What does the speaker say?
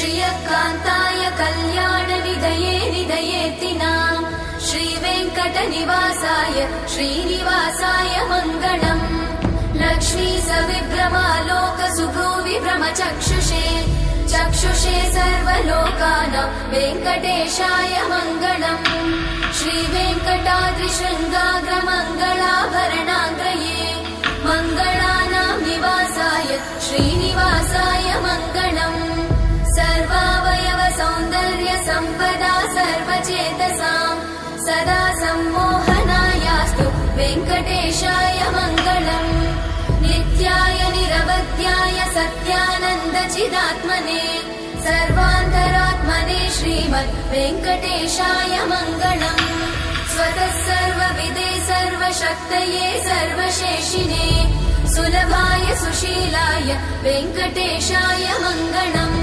श्रियकान्ताय कल्याणनिधये निधयेतिनाम् श्रीवेङ्कटनिवासाय श्रीनिवासाय मङ्गलम् लक्ष्मी सविभ्रमालोकसुभ्रूविभ्रमचक्षुषे चक्षुषे सर्वलोकानां वेङ्कटेशाय मङ्गलम् श्रीवेङ्कटाद्रिशृङ्गाग्रमङ्गलाभरणाङ्ग्रये मङ्गलानां निवासाय श्रीनिवासाय मङ्गलम् सर्वावयव सौन्दर्य सम्पदा सर्वचेतसां सदा सम्मोहनायास्तु वेङ्कटेशाय मङ्गलम् नित्याय निरवध्याय सत्यानन्दचिदात्मने सर्वान्तरात्मने श्रीमद् वेङ्कटेशाय मङ्गलम् स्वतः सर्वविदे सर्वशक्तये सर्वशेषिने सुलभाय सुशीलाय वेङ्कटेशाय मङ्गलम्।